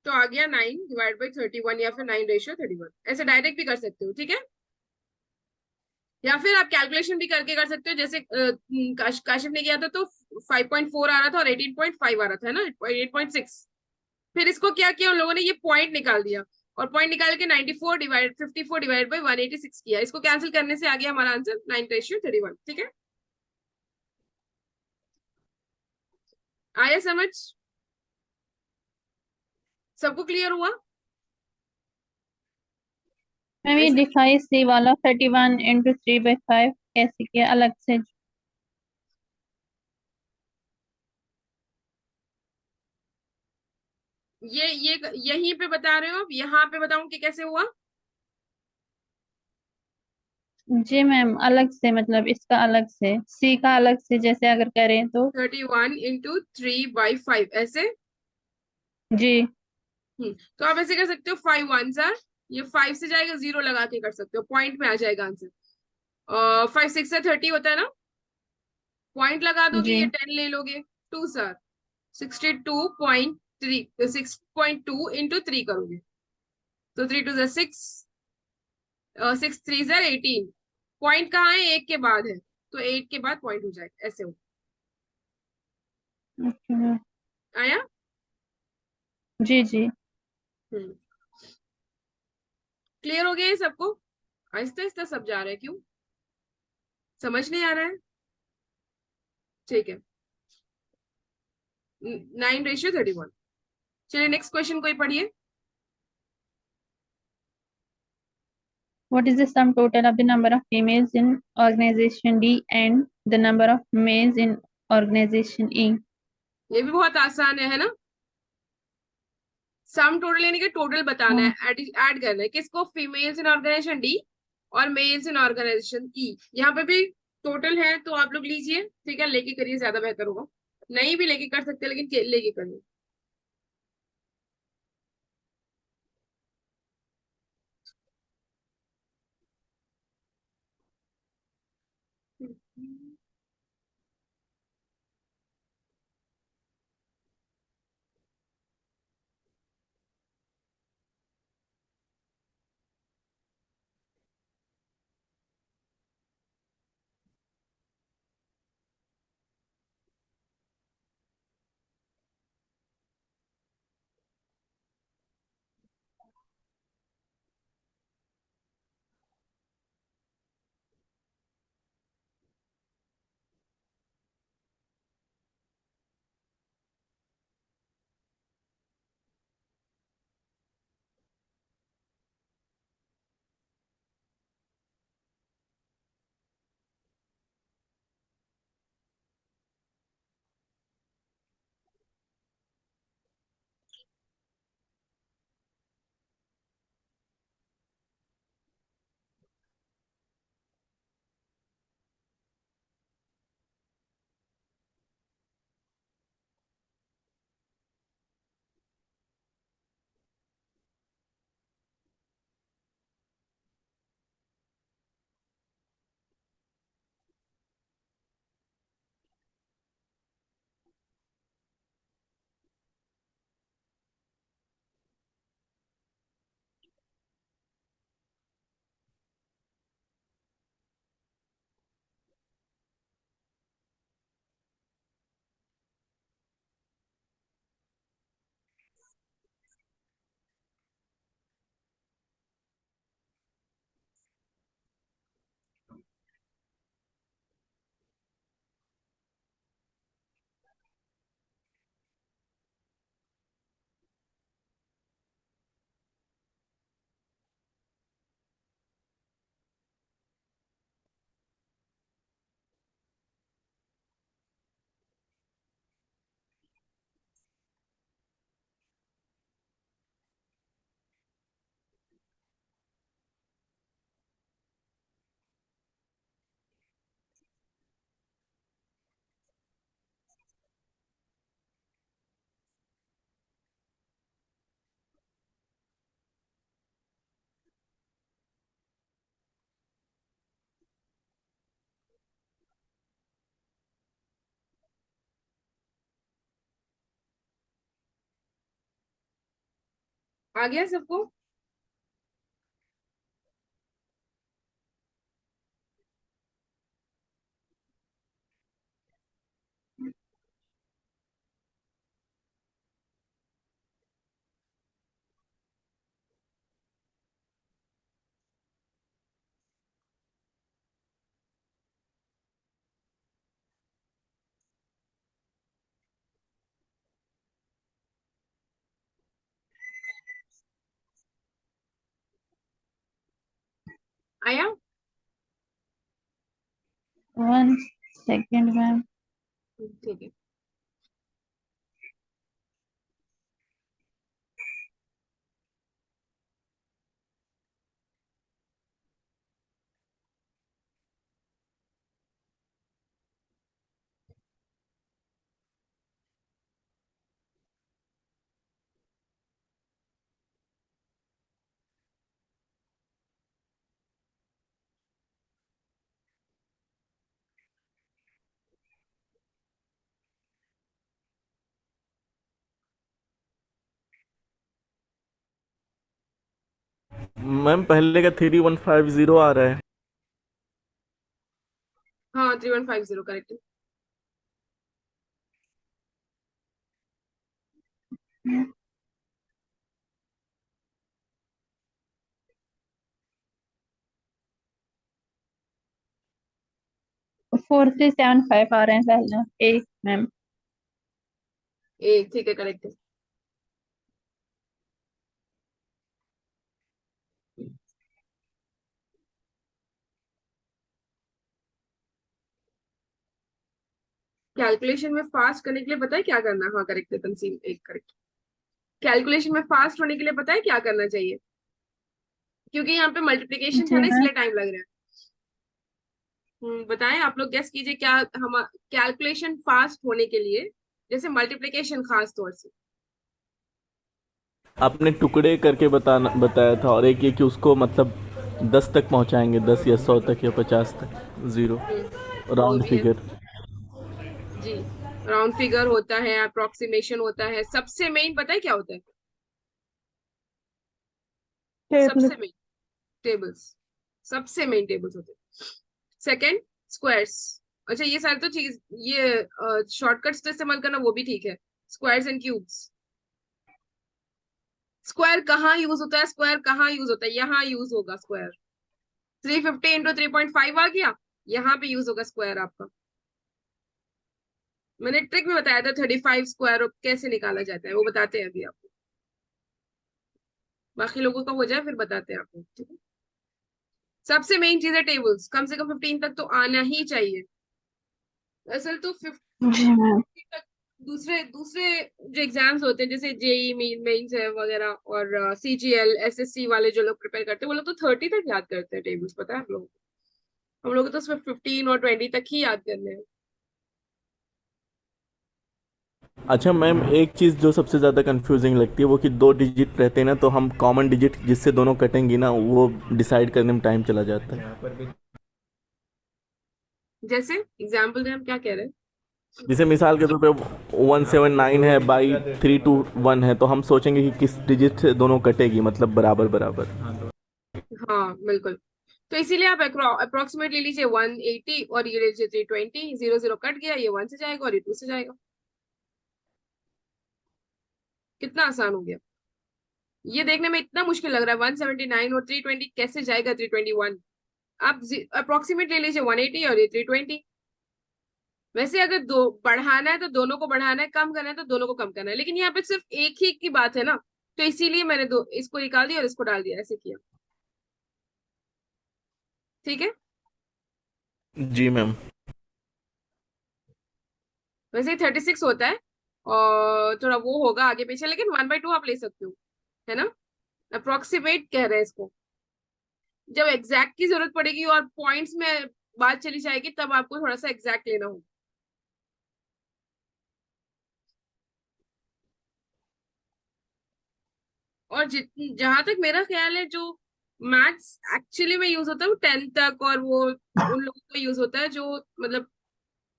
तो आ गया 9 डिवाइड बाई 31, या फिर 9:31, ऐसे डायरेक्ट भी कर सकते हो, ठीक है। या फिर आप कैलकुलेशन भी करके कर सकते हो, जैसे काशिफ ने किया था, तो 5.4 आ रहा था और 18.5 आ रहा था, है ना, 8.6। फिर इसको क्या किया उन लोगों ने, ये पॉइंट निकाल दिया, और पॉइंट निकाल के 54 डिवाइड बाई 186 किया, इसको कैंसिल करने से आ गया हमारा आंसर 9:31, ठीक है। आया समझ? सबको क्लियर हुआ? मैम ये ऐसे दिखाई सी वाला 31 इंटू 3/5 कैसे किया अलग से? ये यहीं पे बता रहे हो आप, यहाँ पे बताऊं कि कैसे हुआ? जी मैम अलग से, मतलब इसका अलग से, सी का अलग से जैसे अगर करें तो। 31 इंटू 3/5 ऐसे। जी। तो आप ऐसे कर सकते हो, 5 वन जार, ये 5 से जाएगा, 0 लगा के कर सकते हो, पॉइंट में आ जाएगा आंसर। 5 6 से 30 होता है ना, पॉइंट लगा दोगे, जी। ये 10 ले लोगे, 2 सर 62.3, 6.2 इंटू 3 करोगे, तो 3 टू 6, 6 3 जार 18, पॉइंट कहाँ है, 1 के बाद है, तो 8 के बाद पॉइंट हो जाएगा, ऐसे हो। Okay ma'am. आया? जी जी। हम्म क्लियर हो गया ये सबको? आहिस्ता आहिस्ता सब जा रहा है, क्यों समझ नहीं आ रहा है? ठीक है, 9:31। चलिए नेक्स्ट क्वेश्चन कोई पढ़िए। What is the sum total of the number of females in organization D and the number of males in organization E? ये भी बहुत आसान है ना। सम टोटल यानी कि टोटल बताना हाँ। है, ऐड करना है, किसको, फीमेल्स इन ऑर्गेनाइजेशन डी और मेल्स इन ऑर्गेनाइजेशन ई। यहाँ पे भी टोटल है, तो आप लोग लीजिए, ठीक है, लेके करिए, ज्यादा बेहतर होगा। नहीं भी लेके कर सकते, लेकिन लेके करिए। आ गया सबको? आया? 1 second, ma'am. ठीक है। मैम पहले का 3150 आ रहा है। हाँ 3150 करेक्ट। 4375 आ रहे हैं पहले। ए मैम। एक ठीक है करेक्ट है। कैलकुलेशन में फास्ट करने के लिए पता है क्या करना है? हाँ करेक्ट है तंसीम, एक करेक्ट। कैलकुलेशन में फास्ट होने के लिए पता है क्या करना चाहिए? क्योंकि यहाँ पे मल्टीप्लिकेशन था जी ना मैम। इसलिए टाइम लग रहा है। बताएं आप लोग, गेस कीजिए क्या हम कैलकुलेशन फास्ट होने के लिए, जैसे मल्टीप्लिकेशन खास तौर से। आपने टुकड़े करके बताया था, और एक ये कि उसको मतलब 10 तक पहुंचाएंगे, 10 या 100 तक या 50 तक, ज़ीरो वो राउंड भी है फिगर। जी। राउंड फिगर होता है, अप्रोक्सीमेशन होता है, सबसे मेन पता है क्या होता है? सबसे मेन टेबल्स, सबसे मेन टेबल्स होते हैं। Second squares. अच्छा ये सारे तो चीज, ये शॉर्टकट्स तो इस्तेमाल करना वो भी ठीक है। Squares and cubes. स्क्वायर कहाँ यूज होता है? स्क्वायर कहाँ यूज होता है? यहाँ यूज होगा स्क्वायर। 350 इंटू 3.5 आ गया, यहाँ पे यूज होगा स्क्वायर आपका। मैंने ट्रिक में बताया था 35 स्क्वायर कैसे निकाला जाता है, वो बताते हैं अभी आपको। बाकी लोगों का हो जाए फिर बताते हैं आपको, ठीक है। सबसे मेन चीज है टेबल्स, कम से कम 15 तक तो आना ही चाहिए। असल तो 50 जी मैम। तक दूसरे दूसरे जो एग्जाम्स होते हैं जैसे जेई मेंस है वगैरह, और सीजीएल एसएससी वाले जो लोग प्रिपेयर करते हैं वो लोग तो 30 तक याद करते हैं टेबल्स, पता है आप लोगों को। हम लोग को तो सिर्फ 15 और 20 तक ही याद करने हैं। अच्छा मैम, एक चीज़ जो सबसे ज़्यादा कंफ्यूजिंग लगती है वो कि 2 डिजिट रहते हैं ना, तो हम कॉमन डिजिट जिससे दोनों कटेंगी ना, वो डिसाइड करने में टाइम चला जाता है। जैसे एग्जाम्पल में हम क्या कह रहे हैं? जैसे मिसाल के तौर पे 179 है बाई 321 है, तो हम सोचेंगे कि किस डिजिट से दोनों कटेगी, मतलब बराबर बराबर। हाँ बिल्कुल। तो इसीलिए आप अप्रोक्सीमेट ले लीजिए 180 और ये ले लीजिए 320, 0 0 कट गया, ये 1 से जाएगा और ये 2 से जाएगा। कितना आसान हो गया। ये देखने में इतना मुश्किल लग रहा है 179 और 320 कैसे जाएगा 321। आप अप्रोक्सीमेट ले लीजिए 180 और ये 320। वैसे अगर दो बढ़ाना है तो दोनों को बढ़ाना है, कम करना है तो दोनों को कम करना है, लेकिन यहाँ पे सिर्फ एक ही की बात है ना, तो इसीलिए मैंने दो इसको निकाल दिया और इसको डाल दिया, ऐसे किया। ठीक है। जी मैम। वैसे 36 होता है और थोड़ा वो होगा आगे पीछे, लेकिन 1/2 आप ले सकते हो, है ना। अप्रोक्सीमेट कह रहे हैं इसको। जब एग्जैक्ट की जरूरत पड़ेगी और पॉइंट्स में बात चली जाएगी तब आपको थोड़ा सा एग्जैक्ट लेना होगा। और जहां तक मेरा ख्याल है, जो मैथ्स एक्चुअली में यूज होता है वो 10th तक, और वो उन लोगों को यूज होता है जो मतलब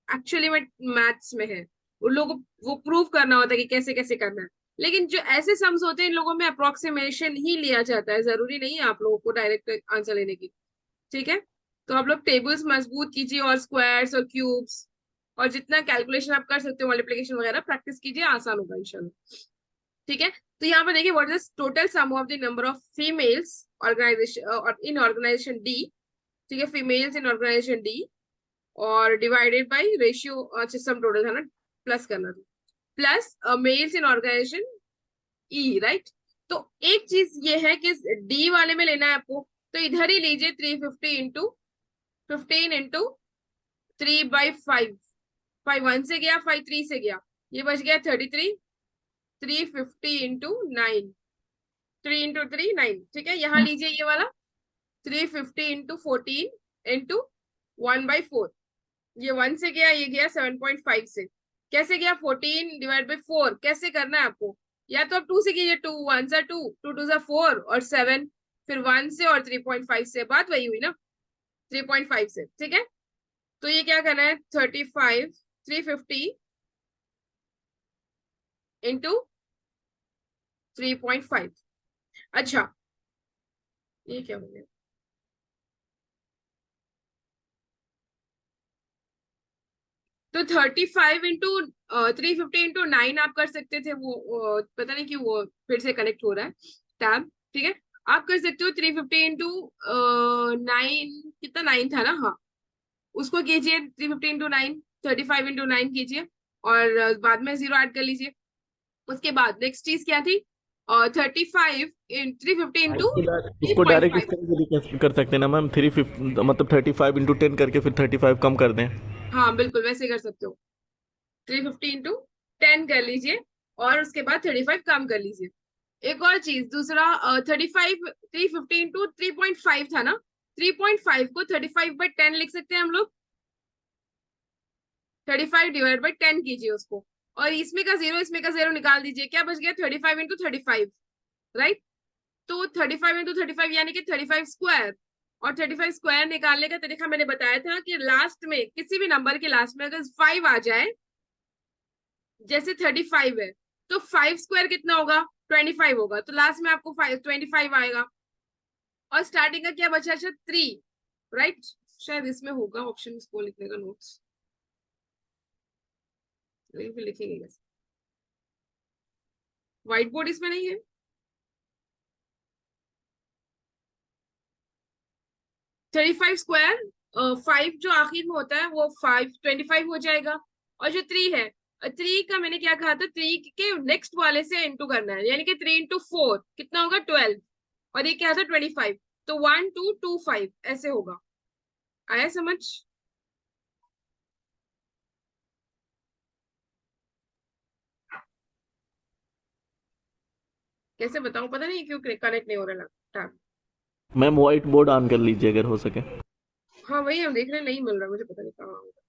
एक्चुअली में मैथ्स में है। उन लोगों को वो प्रूव करना होता है कि कैसे कैसे करना है। लेकिन जो ऐसे सम्स होते हैं इन लोगों में अप्रोक्सीमेशन ही लिया जाता है, जरूरी नहीं है आप लोगों को डायरेक्ट आंसर लेने की। ठीक है, तो आप लोग टेबल्स मजबूत कीजिए और स्क्वायर्स और क्यूब्स और जितना कैलकुलेशन आप कर सकते हो मल्टीप्लिकेशन वगैरह प्रैक्टिस कीजिए, आसान होगा इंशाल्लाह। ठीक है, तो यहाँ पर देखिए what is total sum of the number of females organization in organization D. ठीक है, फीमेल्स इन ऑर्गेनाइजेशन डी और डिवाइडेड बाय रेशियो, अच्छा सम टोटल है ना, प्लस करना था, plus males in organization E, right. तो एक चीज ये है कि डी वाले में लेना है आपको, तो इधर ही लीजिए 350 इंटू 15 इंटू 3/5, 5 1 से गया, 5 3 से गया, ये बच गया 33, 350 इंटू 9, 3 इंटू 3 9। ठीक है, यहाँ लीजिए ये वाला 350 इंटू 14 इंटू 1/4, ये 1 से गया, ये गया 7.5 से। कैसे गया? 14 डिवाइड बाई 4 कैसे करना है आपको, या तो आप 2 से कीजिए, 2 1 सा 2, 2 2 सा 4 और 7, फिर 1 से और 3.5 से, बात वही हुई ना, 3.5 से। ठीक है, तो ये क्या करना है 35 350 इंटू 3.5। अच्छा, ये क्या हो गया, तो 35 इंटू 350 इंटू 9 आप कर सकते थे, वो पता नहीं क्यों वो फिर से कनेक्ट हो रहा है टैब। ठीक है, आप कर सकते हो 350 इंटू 9, कितना 9 था ना, हाँ उसको कीजिए 350 इंटू 9, 35 इंटू 9 कीजिए और बाद में 0 ऐड कर लीजिए। उसके बाद नेक्स्ट चीज क्या थी, 35 350 इंटू उसको डायरेक्ट इस 3.5। तरह से भी कर सकते हैं ना मैम, 350 मतलब 35 इंटू 10 करके फिर 35 कम कर दें। हाँ बिल्कुल वैसे कर सकते हो, 350 इंटू 10 कर लीजिए और उसके बाद 35 कम कर लीजिए। एक और चीज, दूसरा 35 350 इंटू 3.5 था ना, 3.5 को 35/10 लिख सकते हैं हम लोग, 35 डिवाइड बाई 10 कीजिए उसको, और इसमें का 0 इसमें का 0 निकाल दीजिए, क्या बच गया 35 इंटू 35, राइट। तो 35 इंटू 35 यानी कि 35 स्क्वायर, और 35 स्क्वायर निकालने का तरीका मैंने बताया था कि लास्ट में किसी भी नंबर के लास्ट में अगर 5 आ जाए, जैसे 35 है तो 5 स्क्वायर कितना होगा 25 होगा, तो लास्ट में आपको 25 आएगा। और स्टार्टिंग का क्या बचा, अच्छा 3, राइट। शायद इसमें होगा ऑप्शन, इसको लिखने का नोट्स लिखेंगे कैसे, व्हाइट बोर्ड इसमें नहीं है। 35 स्क्वायर, 5 जो आखिर में होता है वो 25 हो जाएगा, और जो 3 है, 3 का मैंने क्या कहा था, 3 के नेक्स्ट वाले से इंटू करना है, यानी कि 3 इंटू 4 कितना होगा 12, और ये क्या था 25, तो 1 2 2 5 ऐसे होगा। आया समझ? कैसे बताऊं, पता नहीं क्यों कनेक्ट नहीं हो रहा लगता। मैम व्हाइट बोर्ड ऑन कर लीजिए अगर हो सके। हाँ वही हम देख रहे हैं, नहीं मिल रहा मुझे, पता नहीं कहाँ होगा,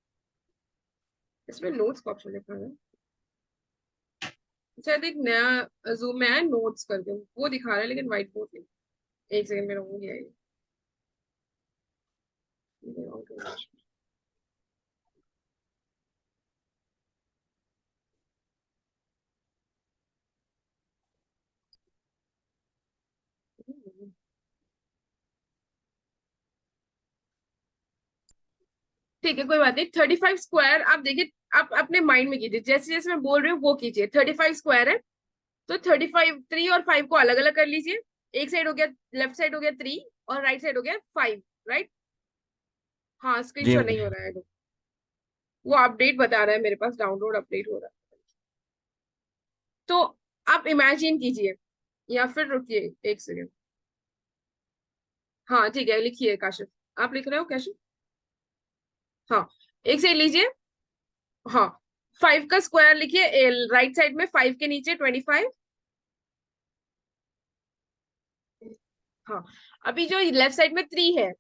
इसमें नोट्स का ऑप्शन लिखा है शायद, एक नया जूम में है नोट्स करके वो दिखा रहा है, लेकिन व्हाइट बोर्ड नहीं। एक सेकंड में हो गया ये। ठीक है कोई बात नहीं, 35 स्क्वायर आप देखिए, आप अपने माइंड में कीजिए, जैसे जैसे मैं बोल रही हूँ वो कीजिए। 35 स्क्वायर है तो 35, 3 और 5 को अलग अलग कर लीजिए, एक साइड हो गया, लेफ्ट साइड हो गया 3 और राइट साइड हो गया 5, राइट। हाँ जी स्क्रीनशॉट नहीं हो रहा है, वो अपडेट बता रहा है मेरे पास, डाउनलोड अपडेट हो रहा है। तो आप इमेजिन कीजिए, या फिर रुकिए एक सेकेंड, हाँ ठीक है लिखिए काशिफ, आप लिख रहे हो काशिफ, हाँ एक से लीजिए, हाँ 5 का स्क्वायर लिखिए राइट साइड में, 5 के नीचे 25। हाँ, अभी जो लेफ्ट साइड में 3 है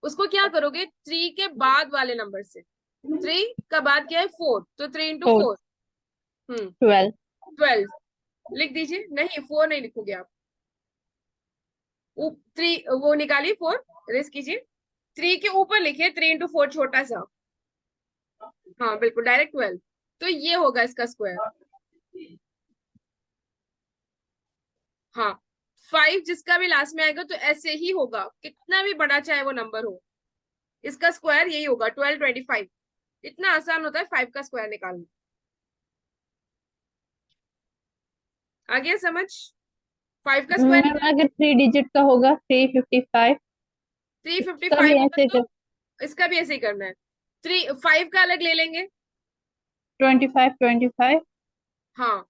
उसको क्या करोगे, 3 के बाद वाले नंबर से, 3 का बाद क्या है 4, तो 3 इंटू 4 4 12 12 लिख दीजिए, नहीं 4 नहीं लिखोगे आप, 3 वो निकालिए 4, रेस कीजिए, 3 के ऊपर लिखिए 3 इंटू 4 छोटा सा, हाँ बिल्कुल डायरेक्ट 12, तो ये होगा इसका स्क्वायर। हाँ 5 जिसका भी लास्ट में आएगा तो ऐसे ही होगा, कितना भी बड़ा चाहे वो नंबर हो, इसका स्क्वायर यही होगा 1225। इतना आसान होता है 5 का स्क्वायर निकालना। आ गया समझ? 5 का स्क्वायर मैम अगर 3 डिजिट का होगा 355, इसका 355 भी होगा ऐसे तो इसका भी ऐसे ही करना है। 5 का अलग ले लेंगे। 25 हाँ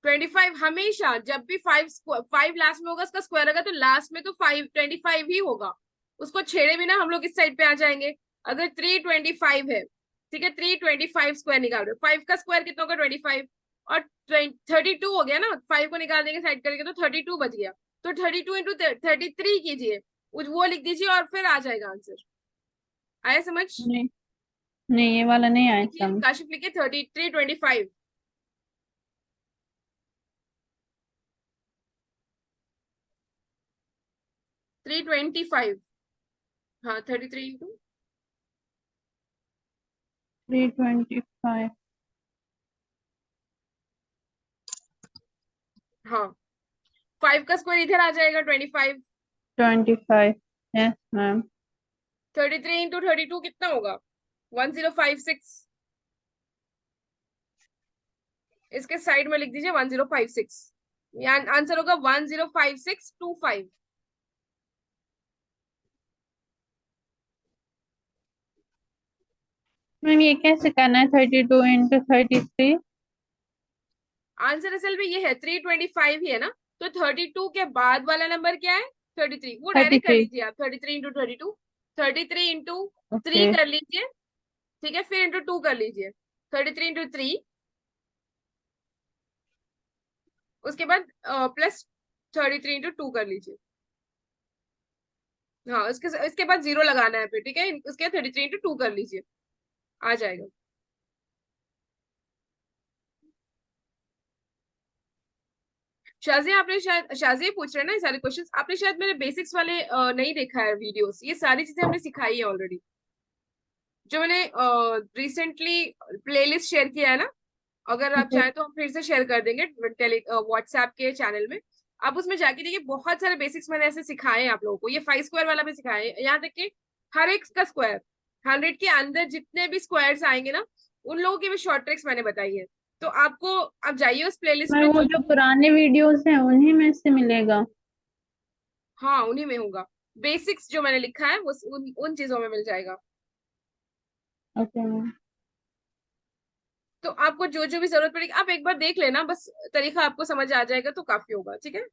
25 हमेशा जब भी 5 लास्ट में होगा उसका स्क्वायर होगा तो लास्ट में तो 525 ही होगा, उसको छेड़े बिना हम लोग इस साइड पे आ जाएंगे। अगर 325 है, ठीक है, 325 स्क्वायर निकाल रहे हो, 5 का स्क्वायर कितना होगा 25, और 32 हो गया ना, 5 को निकाल देंगे साइड करके तो 32 बच गया, तो 32 इंटू 33 कीजिए, वो लिख दीजिए और फिर आ जाएगा आंसर। आया समझ? नहीं, नहीं ये वाला नहीं आया लिखिए समझ। काशिफ, लिखिए 325। 325, हाँ 33 इंटू 325 हाँ 5 का स्क्वायर इधर आ जाएगा 25। 25 यस मैम। 33 इंटू 32 कितना होगा 1056। इसके साइड में लिख दीजिए 1056, आंसर होगा 105625। मैम ये कैसे करना है 32 इंटू 33? आंसर असल में ये है 325 ही है ना, तो 32 के बाद वाला नंबर क्या है 33, वो डायरेक्ट कर 33 लीजिए आप 33 इंटू 32, 33 इंटू 3 ओके। कर लीजिए, ठीक है, फिर इंटू 2 कर लीजिए, 33 इंटू 3, उसके बाद प्लस 33 इंटू 2 कर लीजिए। हाँ इसके बाद जीरो लगाना है फिर, ठीक है, उसके 33 इंटू 2 कर लीजिए, आ जाएगा। शाजिया आपने शायद, शाजिया पूछ रहे हैं ना ये सारे क्वेश्चंस, आपने शायद मेरे बेसिक्स वाले नहीं देखा है वीडियोस, ये सारी चीजें हमने सिखाई है ऑलरेडी, जो मैंने रिसेंटली प्लेलिस्ट शेयर किया है ना, अगर आप ओके चाहें तो हम फिर से शेयर कर देंगे व्हाट्सएप के चैनल में, आप उसमें जाके देखिए, बहुत सारे बेसिक्स मैंने ऐसे सिखाए हैं आप लोगों को, ये 5 स्क्वायर वाला भी सिखाए हैं, यहाँ तक कि हर एक का स्क्वायर 100 के अंदर जितने भी स्क्वायर्स आएंगे ना, उन लोगों की भी शॉर्ट ट्रिक्स मैंने बताई है, तो आपको, आप जाइए उस प्लेलिस्ट मैम में वो जो, जो पुराने वीडियोस हैं उन्हीं में से मिलेगा? हाँ उन्हीं में होगा, बेसिक्स जो मैंने लिखा है वो उन चीजों में मिल जाएगा। Okay ma'am. तो आपको जो जो भी जरूरत पड़ेगी आप एक बार देख लेना, बस तरीका आपको समझ आ जाएगा तो काफी होगा, ठीक है।